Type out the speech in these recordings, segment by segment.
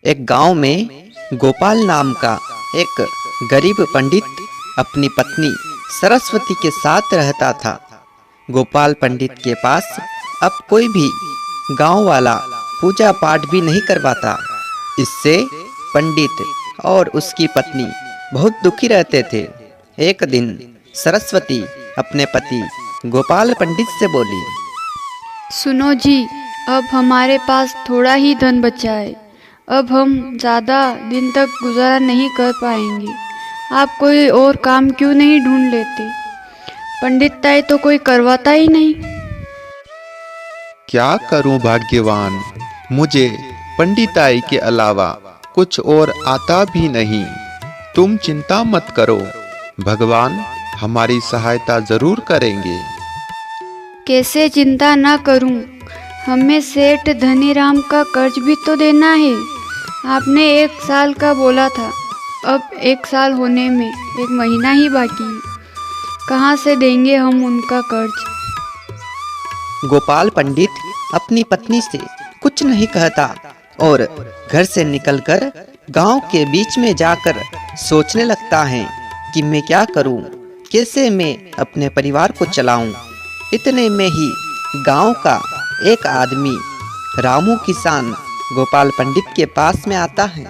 एक गांव में गोपाल नाम का एक गरीब पंडित अपनी पत्नी सरस्वती के साथ रहता था। गोपाल पंडित के पास अब कोई भी गांव वाला पूजा पाठ भी नहीं करवाता। इससे पंडित और उसकी पत्नी बहुत दुखी रहते थे। एक दिन सरस्वती अपने पति गोपाल पंडित से बोली, सुनो जी, अब हमारे पास थोड़ा ही धन बचा है। अब हम ज़्यादा दिन तक गुजारा नहीं कर पाएंगे। आप कोई और काम क्यों नहीं ढूंढ लेते? पंडिताई तो कोई करवाता ही नहीं। क्या करूं भाग्यवान, मुझे पंडिताई के अलावा कुछ और आता भी नहीं। तुम चिंता मत करो, भगवान हमारी सहायता जरूर करेंगे। कैसे चिंता ना करूं? हमें सेठ धनीराम का कर्ज भी तो देना है। आपने 1 साल का बोला था, अब 1 साल होने में 1 महीना ही बाकी है। कहाँ से देंगे हम उनका कर्ज? गोपाल पंडित अपनी पत्नी से कुछ नहीं कहता और घर से निकलकर गांव के बीच में जाकर सोचने लगता है कि मैं क्या करूं, कैसे मैं अपने परिवार को चलाऊं। इतने में ही गांव का एक आदमी रामू किसान गोपाल पंडित के पास में आता है।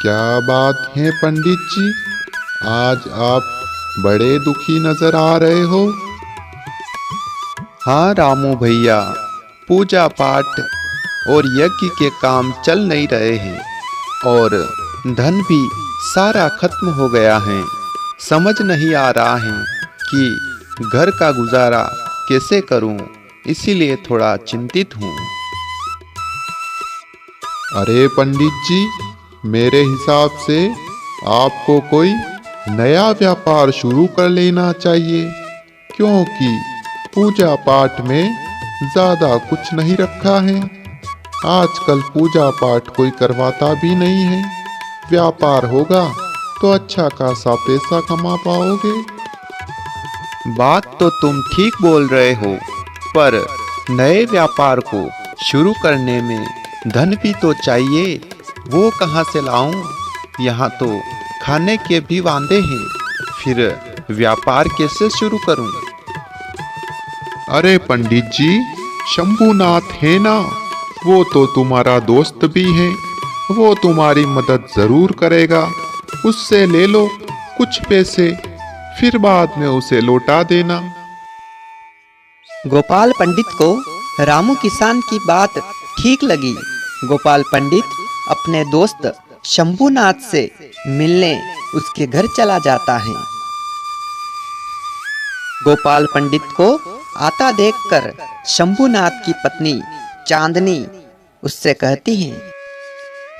क्या बात है पंडित जी, आज आप बड़े दुखी नजर आ रहे हो। हाँ रामू भैया, पूजा पाठ और यज्ञ के काम चल नहीं रहे हैं और धन भी सारा खत्म हो गया है। समझ नहीं आ रहा है कि घर का गुजारा कैसे करूं, इसीलिए थोड़ा चिंतित हूँ। अरे पंडित जी, मेरे हिसाब से आपको कोई नया व्यापार शुरू कर लेना चाहिए, क्योंकि पूजा पाठ में ज्यादा कुछ नहीं रखा है। आजकल पूजा पाठ कोई करवाता भी नहीं है। व्यापार होगा तो अच्छा खासा पैसा कमा पाओगे। बात तो तुम ठीक बोल रहे हो, पर नए व्यापार को शुरू करने में धन भी तो चाहिए। वो कहाँ से लाऊं? यहाँ तो खाने के भी वांदे हैं, फिर व्यापार कैसे शुरू करूं? अरे पंडित जी, शंभुनाथ है ना, वो तो तुम्हारा दोस्त भी है। वो तुम्हारी मदद जरूर करेगा। उससे ले लो कुछ पैसे, फिर बाद में उसे लौटा देना। गोपाल पंडित को रामू किसान की बात ठीक लगी। गोपाल पंडित अपने दोस्त शंभुनाथ से मिलने उसके घर चला जाता है। गोपाल पंडित को आता देखकर शंभुनाथ की पत्नी चांदनी उससे कहती है,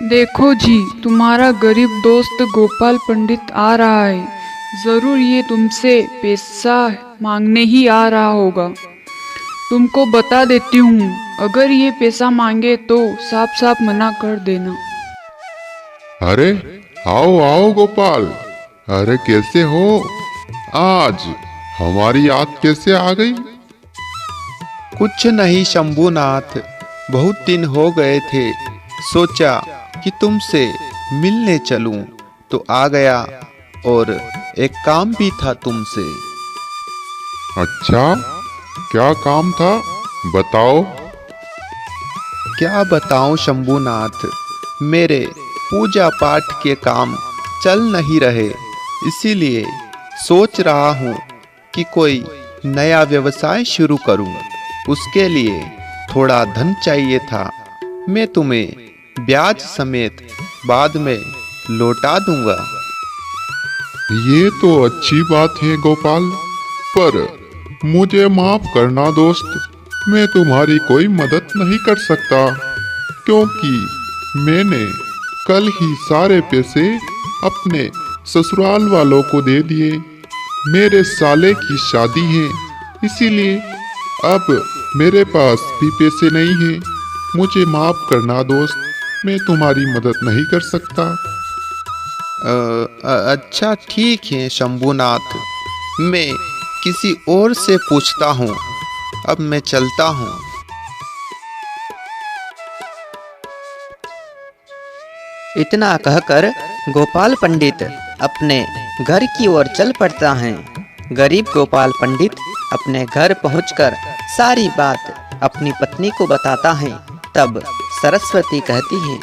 देखो जी, तुम्हारा गरीब दोस्त गोपाल पंडित आ रहा है। जरूर ये तुमसे पैसा मांगने ही आ रहा होगा। तुमको बता देती हूँ, अगर ये पैसा मांगे तो साफ साफ मना कर देना। अरे आओ आओ गोपाल, अरे कैसे हो? आज हमारी याद कैसे आ गई? कुछ नहीं शंभुनाथ, बहुत दिन हो गए थे, सोचा कि तुमसे मिलने चलूं तो आ गया, और एक काम भी था तुमसे। अच्छा, क्या काम था? बताओ। क्या बताऊं शंभुनाथ, मेरे पूजा पाठ के काम चल नहीं रहे, इसीलिए सोच रहा हूँ कि कोई नया व्यवसाय शुरू करूँ। उसके लिए थोड़ा धन चाहिए था। मैं तुम्हें ब्याज समेत बाद में लौटा दूंगा। ये तो अच्छी बात है गोपाल, पर मुझे माफ करना दोस्त, मैं तुम्हारी कोई मदद नहीं कर सकता, क्योंकि मैंने कल ही सारे पैसे अपने ससुराल वालों को दे दिए। मेरे साले की शादी है, इसीलिए अब मेरे पास भी पैसे नहीं हैं। मुझे माफ करना दोस्त, मैं तुम्हारी मदद नहीं कर सकता। अच्छा ठीक है शंभुनाथ, मैं किसी और से पूछता हूँ। अब मैं चलता हूँ। इतना कहकर गोपाल पंडित अपने घर की ओर चल पड़ता है। गरीब गोपाल पंडित अपने घर पहुंचकर सारी बात अपनी पत्नी को बताता है। तब सरस्वती कहती है,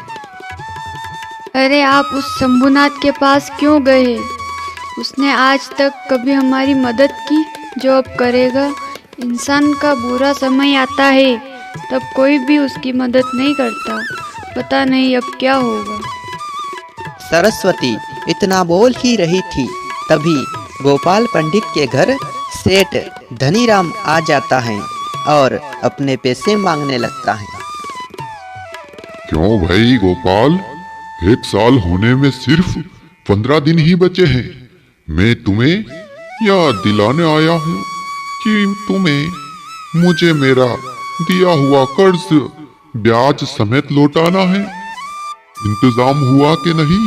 अरे आप उस शंभुनाथ के पास क्यों गए? उसने आज तक कभी हमारी मदद की जो अब करेगा? इंसान का बुरा समय आता है तब कोई भी उसकी मदद नहीं करता। पता नहीं अब क्या होगा। सरस्वती इतना बोल ही रही थी, तभी गोपाल पंडित के घर सेठ धनीराम आ जाता है और अपने पैसे मांगने लगता है। क्यों भाई गोपाल, 1 साल होने में सिर्फ 15 दिन ही बचे हैं। मैं तुम्हें याद दिलाने आया हूँ कि तुम्हें मुझे मेरा दिया हुआ कर्ज ब्याज समेत लौटाना है। इंतजाम हुआ कि नहीं?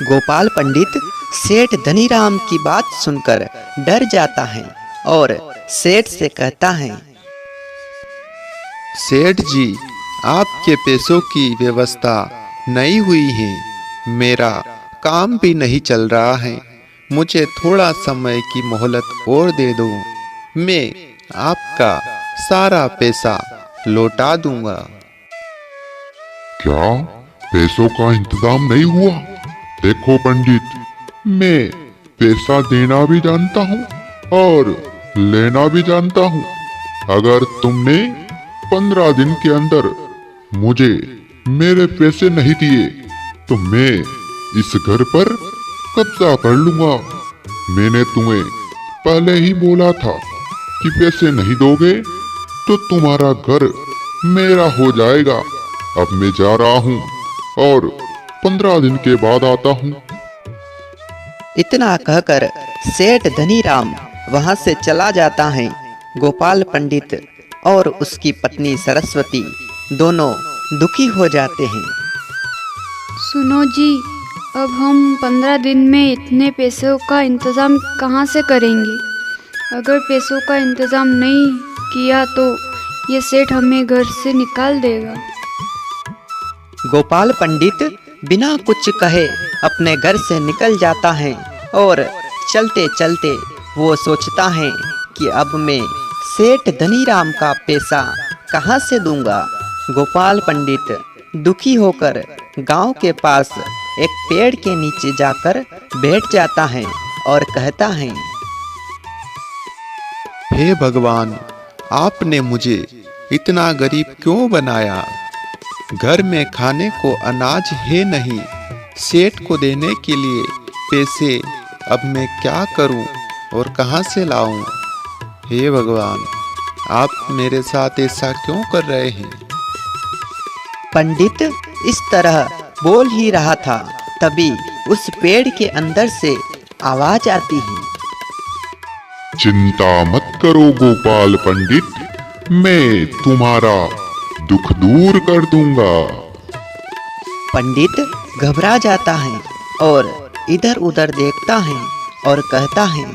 गोपाल पंडित सेठ धनीराम की बात सुनकर डर जाता है और सेठ से कहता है, सेठ जी, आपके पैसों की व्यवस्था नहीं हुई है। मेरा काम भी नहीं चल रहा है। मुझे थोड़ा समय की मोहलत और दे दो। मैं आपका सारा पैसा लौटा दूंगा। क्या पैसों का इंतजाम नहीं हुआ? देखो पंडित, मैं पैसा देना भी जानता हूँ और लेना भी जानता हूँ। अगर तुमने 15 दिन के अंदर मुझे मेरे पैसे नहीं दिए तो मैं इस घर पर कब्जा कर लूंगा। मैंने तुम्हें पहले ही बोला था कि पैसे नहीं दोगे तो तुम्हारा घर मेरा हो जाएगा। अब मैं जा रहा हूँ और 15 दिन के बाद आता हूँ। इतना कहकर सेठ धनीराम वहां से चला जाता है। गोपाल पंडित और उसकी पत्नी सरस्वती दोनों दुखी हो जाते हैं। सुनो जी, अब हम 15 दिन में इतने पैसों का इंतज़ाम कहाँ से करेंगे? अगर पैसों का इंतज़ाम नहीं किया तो ये सेठ हमें घर से निकाल देगा। गोपाल पंडित बिना कुछ कहे अपने घर से निकल जाता है और चलते चलते वो सोचता है कि अब मैं सेठ धनीराम का पैसा कहाँ से दूंगा। गोपाल पंडित दुखी होकर गांव के पास एक पेड़ के नीचे जाकर बैठ जाता है और कहता है, हे भगवान, आपने मुझे इतना गरीब क्यों बनाया? घर में खाने को अनाज है नहीं, सेठ को देने के लिए पैसे अब मैं क्या करूं और कहां से लाऊं? हे भगवान, आप मेरे साथ ऐसा क्यों कर रहे हैं? पंडित इस तरह बोल ही रहा था, तभी उस पेड़ के अंदर से आवाज आती है, चिंता मत करो गोपाल पंडित, मैं तुम्हारा दुख दूर कर दूंगा। पंडित घबरा जाता है और इधर उधर देखता है और कहता है,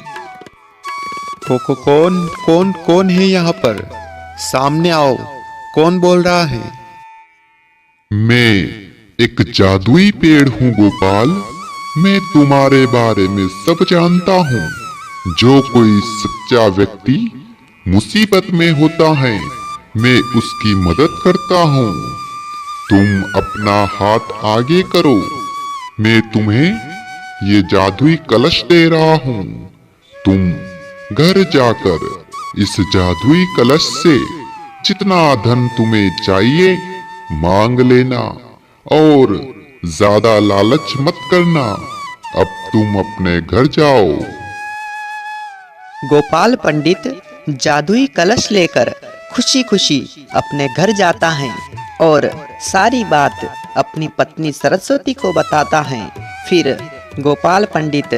कौन है यहाँ पर? सामने आओ, कौन बोल रहा है? मैं एक जादुई पेड़ हूँ गोपाल। मैं तुम्हारे बारे में सब जानता हूँ। जो कोई सच्चा व्यक्ति मुसीबत में होता है, मैं उसकी मदद करता हूँ। तुम अपना हाथ आगे करो, मैं तुम्हें ये जादुई कलश दे रहा हूँ। तुम घर जाकर इस जादुई कलश से जितना धन तुम्हें चाहिए मांग लेना और ज्यादा लालच मत करना। अब तुम अपने घर जाओ। गोपाल पंडित जादुई कलश लेकर खुशी खुशी अपने घर जाता है और सारी बात अपनी पत्नी सरस्वती को बताता है। फिर गोपाल पंडित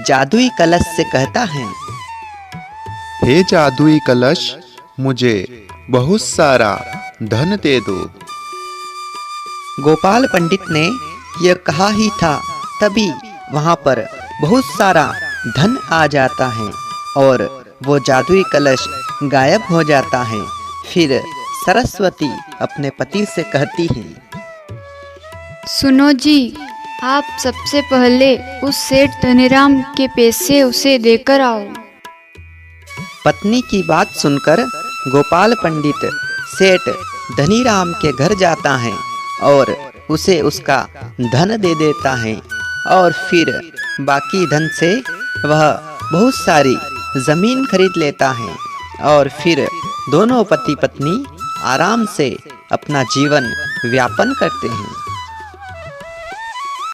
जादुई कलश से कहता है, हे जादुई कलश, मुझे बहुत सारा धन दे दो। गोपाल पंडित ने यह कहा ही था, तभी वहां पर बहुत सारा धन आ जाता है और वो जादुई कलश गायब हो जाता है। फिर सरस्वती अपने पति से कहती है, सुनो जी, आप सबसे पहले उस सेठ धनीराम के पैसे उसे देकर आओ। पत्नी की बात सुनकर गोपाल पंडित सेठ धनीराम के घर जाता है और उसे उसका धन दे देता है और फिर बाकी धन से वह बहुत सारी जमीन खरीद लेता है और फिर दोनों पति पत्नी आराम से अपना जीवन व्यापन करते हैं।